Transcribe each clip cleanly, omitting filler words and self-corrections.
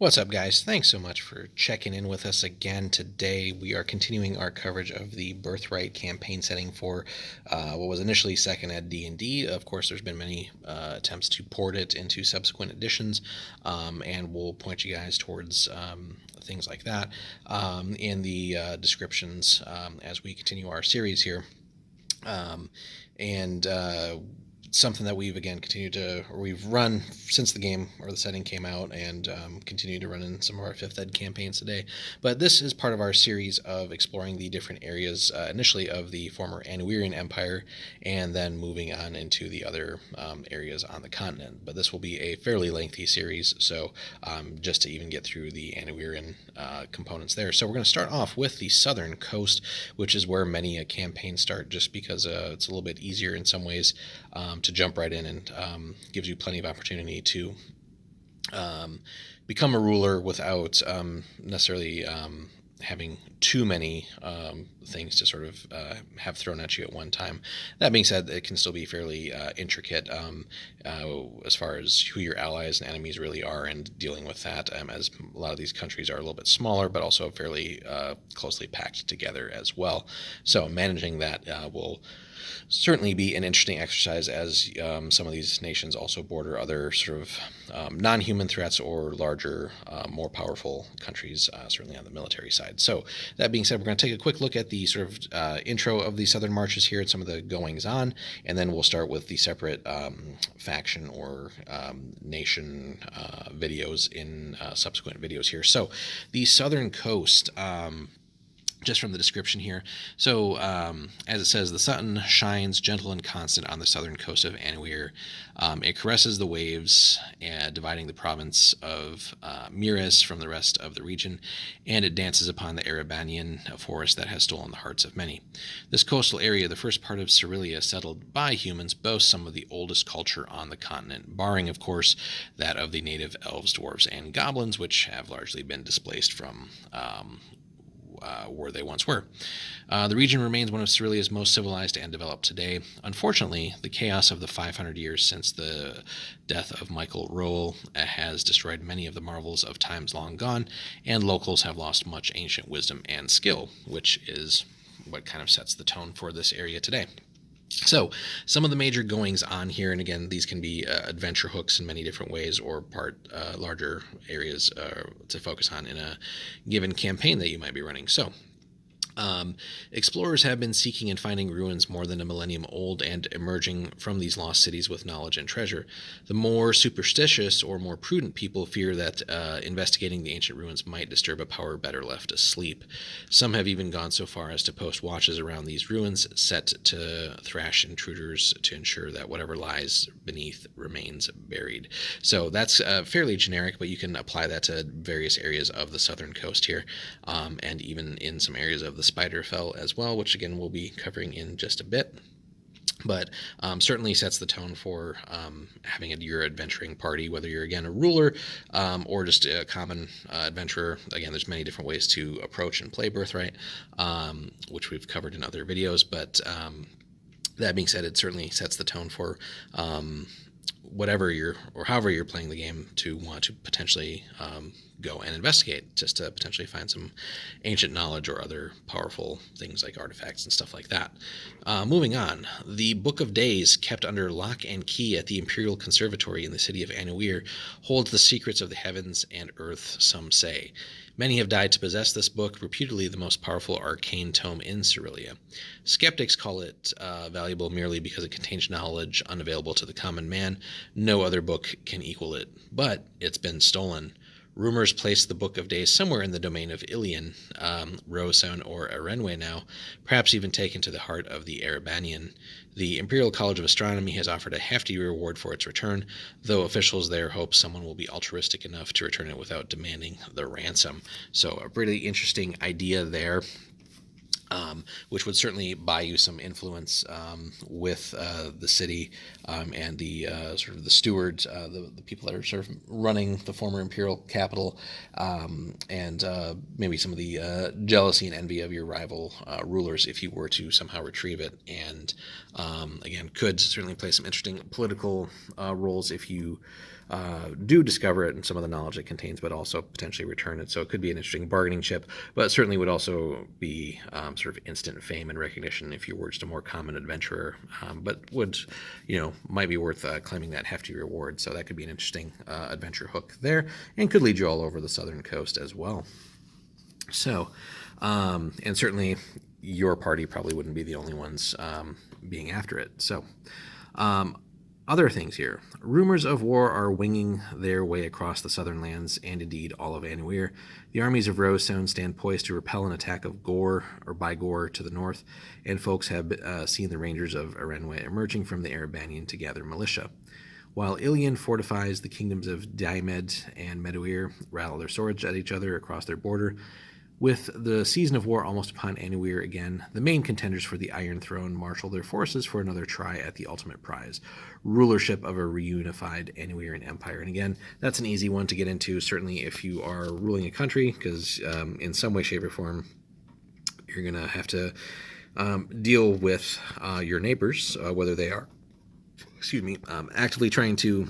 What's up, guys? Thanks so much for checking in with us again today. We are continuing our coverage of the Birthright campaign setting for what was initially second AD&D. Of course, there's been many attempts to port it into subsequent editions, and we'll point you guys towards things like that in the descriptions as we continue our series here. And something that we've again continued to, or we've run since the game or the setting came out, and continue to run in some of our 5th ed campaigns today. But this is part of our series of exploring the different areas initially of the former Anuirean Empire, and then moving on into the other areas on the continent. But this will be a fairly lengthy series, so just to even get through the Anuirean components there. So we're going to start off with the southern coast, which is where many campaigns start, just because it's a little bit easier in some ways to jump right in, and gives you plenty of opportunity to become a ruler without necessarily having too many things to sort of have thrown at you at one time. That being said, it can still be fairly intricate as far as who your allies and enemies really are, and dealing with that, as a lot of these countries are a little bit smaller, but also fairly closely packed together as well. So managing that will certainly be an interesting exercise, as some of these nations also border other sort of non-human threats or larger, more powerful countries, certainly on the military side. So that being said, we're going to take a quick look at the sort of intro of the Southern Marches here, and some of the goings on, and then we'll start with the separate faction or nation videos in subsequent videos here. So the Southern Coast, just from the description here. So, as it says, the sun shines gentle and constant on the southern coast of Anuire. It caresses the waves, dividing the province of Miras from the rest of the region, and it dances upon the Erebanian, a forest that has stolen the hearts of many. This coastal area, the first part of Cerelia settled by humans, boasts some of the oldest culture on the continent, barring, of course, that of the native elves, dwarves, and goblins, which have largely been displaced from where they once were. The region remains one of Cerelia's most civilized and developed today. Unfortunately, the chaos of the 500 years since the death of Michael Roel has destroyed many of the marvels of times long gone, and locals have lost much ancient wisdom and skill, which is what kind of sets the tone for this area today. So, some of the major goings on here, and again, these can be adventure hooks in many different ways, or part larger areas to focus on in a given campaign that you might be running. So, explorers have been seeking and finding ruins more than a millennium old, and emerging from these lost cities with knowledge and treasure. The more superstitious or more prudent people fear that investigating the ancient ruins might disturb a power better left asleep. Some have even gone so far as to post watches around these ruins, set to thrash intruders to ensure that whatever lies beneath remains buried. So that's fairly generic, but you can apply that to various areas of the southern coast here, and even in some areas of the Spiderfell as well, which again we'll be covering in just a bit. But certainly sets the tone for having your adventuring party, whether you're again a ruler or just a common adventurer. Again, there's many different ways to approach and play Birthright, which we've covered in other videos. But that being said, it certainly sets the tone for whatever you're, or however you're playing the game, to want to potentially go and investigate, just to potentially find some ancient knowledge or other powerful things like artifacts and stuff like that. Moving on, the Book of Days, kept under lock and key at the Imperial Conservatory in the city of Anuire, holds the secrets of the heavens and earth, some say. Many have died to possess this book, reputedly the most powerful arcane tome in Cerelia. Skeptics call it valuable merely because it contains knowledge unavailable to the common man. No other book can equal it, but it's been stolen. Rumors place the Book of Days somewhere in the domain of Ilion, Rosan, or Erenwe now, perhaps even taken to the heart of the Erebanian. The Imperial College of Astronomy has offered a hefty reward for its return, though officials there hope someone will be altruistic enough to return it without demanding the ransom. So a really interesting idea there. Which would certainly buy you some influence with the city and the sort of the stewards, the people that are sort of running the former imperial capital, and maybe some of the jealousy and envy of your rival rulers if you were to somehow retrieve it. And again, could certainly play some interesting political roles if you do discover it and some of the knowledge it contains, but also potentially return it. So it could be an interesting bargaining chip, but certainly would also be sort of instant fame and recognition if you were just a more common adventurer, but would, might be worth claiming that hefty reward. So that could be an interesting adventure hook there, and could lead you all over the southern coast as well. So, and certainly your party probably wouldn't be the only ones being after it. So, other things here. Rumors of war are winging their way across the southern lands, and indeed all of Anuire. The armies of Rosestone stand poised to repel an attack of Gore, or by Gore, to the north, and folks have seen the rangers of Erenwe emerging from the Erebanian to gather militia. While Ilion fortifies, the kingdoms of Diomed and Meduir rattle their swords at each other across their border. With the season of war almost upon Anuire again, the main contenders for the Iron Throne marshal their forces for another try at the ultimate prize, rulership of a reunified Anuirean empire. And again, that's an easy one to get into, certainly if you are ruling a country, because in some way, shape, or form, you're going to have to deal with your neighbors, whether they are, actively trying to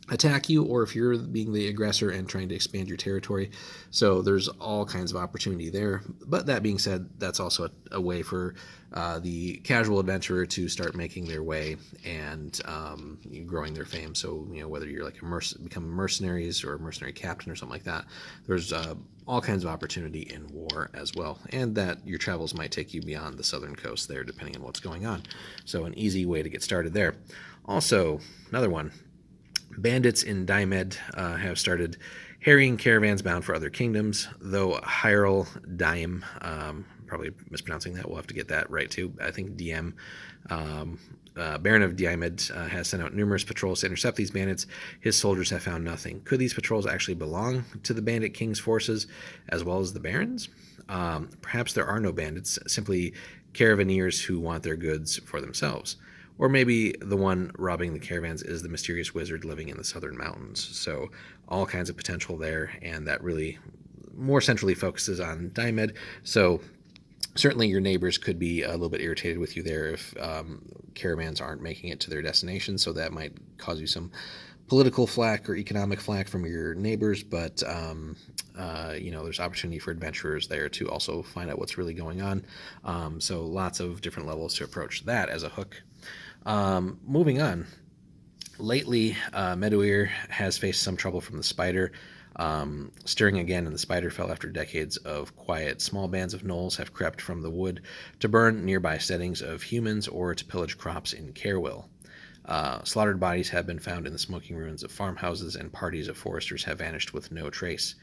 attack you, or if you're being the aggressor and trying to expand your territory. So there's all kinds of opportunity there. But that being said, that's also a way for the casual adventurer to start making their way and growing their fame. So, whether you're like become mercenaries or a mercenary captain or something like that, there's all kinds of opportunity in war as well. And that your travels might take you beyond the southern coast there, depending on what's going on. So an easy way to get started there. Also, another one. Bandits in Diomed have started harrying caravans bound for other kingdoms, though Hyrule Dime, probably mispronouncing that, we'll have to get that right too. I think DM, Baron of Diomed, has sent out numerous patrols to intercept these bandits. His soldiers have found nothing. Could these patrols actually belong to the bandit king's forces as well as the barons? Perhaps there are no bandits, simply caravaneers who want their goods for themselves. Or maybe the one robbing the caravans is the mysterious wizard living in the southern mountains. So all kinds of potential there, and that really more centrally focuses on Diomed. So certainly your neighbors could be a little bit irritated with you there if caravans aren't making it to their destination. So that might cause you some political flack or economic flack from your neighbors, but there's opportunity for adventurers there to also find out what's really going on. So lots of different levels to approach that as a hook. Moving on. Lately, Meduir has faced some trouble from the spider, stirring again in the Spiderfell after decades of quiet. Small bands of gnolls have crept from the wood to burn nearby settings of humans or to pillage crops in Caerwell. Slaughtered bodies have been found in the smoking ruins of farmhouses, and parties of foresters have vanished with no trace.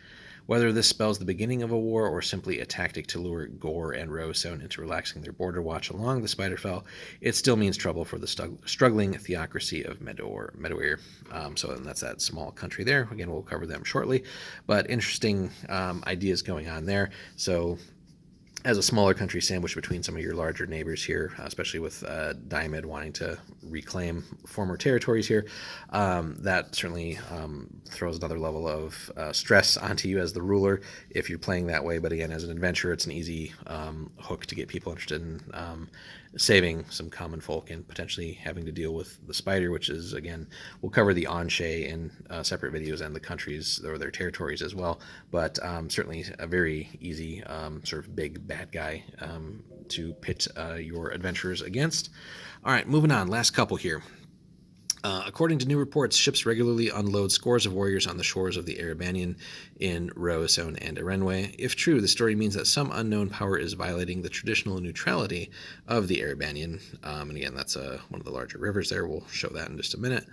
Whether this spells the beginning of a war or simply a tactic to lure Gore and Rosestone into relaxing their border watch along the Spiderfell, it still means trouble for the struggling theocracy of Meduir. So that's that small country there. Again, we'll cover them shortly, but interesting ideas going on there. So as a smaller country sandwiched between some of your larger neighbors here, especially with Diomed wanting to reclaim former territories here, that certainly throws another level of stress onto you as the ruler if you're playing that way. But again, as an adventurer, it's an easy hook to get people interested in saving some common folk and potentially having to deal with the spider, which is, again, we'll cover the Anshe in separate videos and the countries or their territories as well. But certainly a very easy sort of big bad guy to pit your adventurers against. All right, moving on. Last couple here. According to new reports, ships regularly unload scores of warriors on the shores of the Erebanian in Rosestone and Erenwe. If true, the story means that some unknown power is violating the traditional neutrality of the Erebanian. And again, that's one of the larger rivers there. We'll show that in just a minute.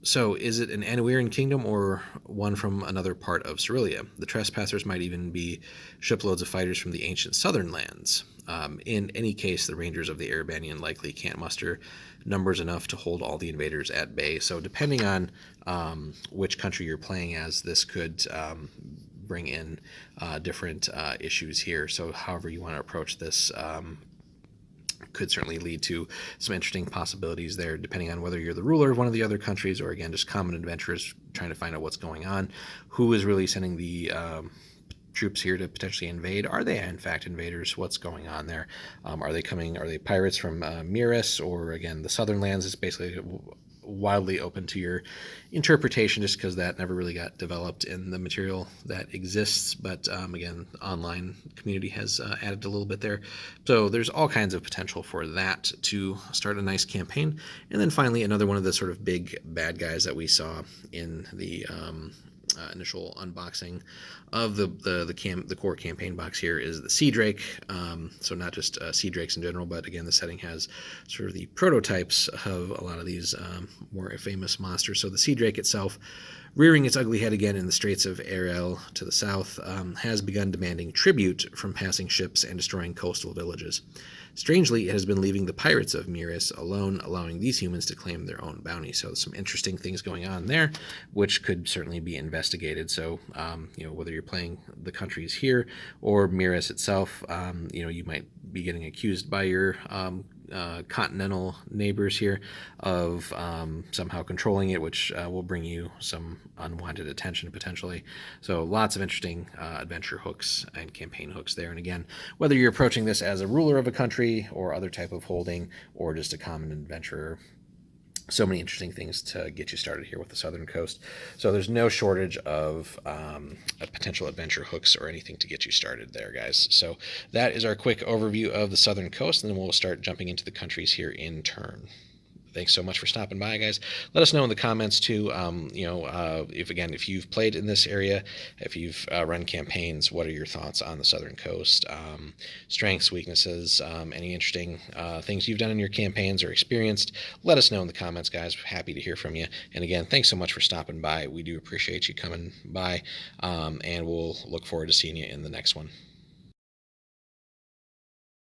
So is it an Anuirean kingdom or one from another part of Cerelia? The trespassers might even be shiploads of fighters from the ancient southern lands. In any case, the rangers of the Erebanian likely can't muster numbers enough to hold all the invaders at bay. So depending on which country you're playing as, this could bring in different issues here. So however you want to approach this could certainly lead to some interesting possibilities there, depending on whether you're the ruler of one of the other countries or, again, just common adventurers trying to find out what's going on. Who is really sending the troops here to potentially invade? Are they, in fact, invaders? What's going on there? Are they pirates from Miras, or, again, the southern lands is basically wildly open to your interpretation, just because that never really got developed in the material that exists. But again, online community has added a little bit there. So there's all kinds of potential for that to start a nice campaign. And then finally, another one of the sort of big bad guys that we saw in the initial unboxing of the core campaign box here is the Sea Drake. So not just Sea Drakes in general, but again, the setting has sort of the prototypes of a lot of these more famous monsters. So the Sea Drake itself, rearing its ugly head again in the Straits of Ariel to the south, has begun demanding tribute from passing ships and destroying coastal villages. Strangely, it has been leaving the pirates of Miris alone, allowing these humans to claim their own bounty. So there's some interesting things going on there, which could certainly be investigated. So, whether you're playing the countries here or Miris itself, you might be getting accused by your continental neighbors here of somehow controlling it, which will bring you some unwanted attention potentially. So lots of interesting adventure hooks and campaign hooks there. And again, whether you're approaching this as a ruler of a country or other type of holding or just a common adventurer, so many interesting things to get you started here with the Southern Coast. So there's no shortage of potential adventure hooks or anything to get you started there, guys. So that is our quick overview of the Southern Coast, and then we'll start jumping into the countries here in turn. Thanks so much for stopping by, guys. Let us know in the comments too. If you've played in this area, if you've run campaigns, what are your thoughts on the Southern Coast? Strengths, weaknesses, any interesting things you've done in your campaigns or experienced? Let us know in the comments, guys. Happy to hear from you. And again, thanks so much for stopping by. We do appreciate you coming by, and we'll look forward to seeing you in the next one.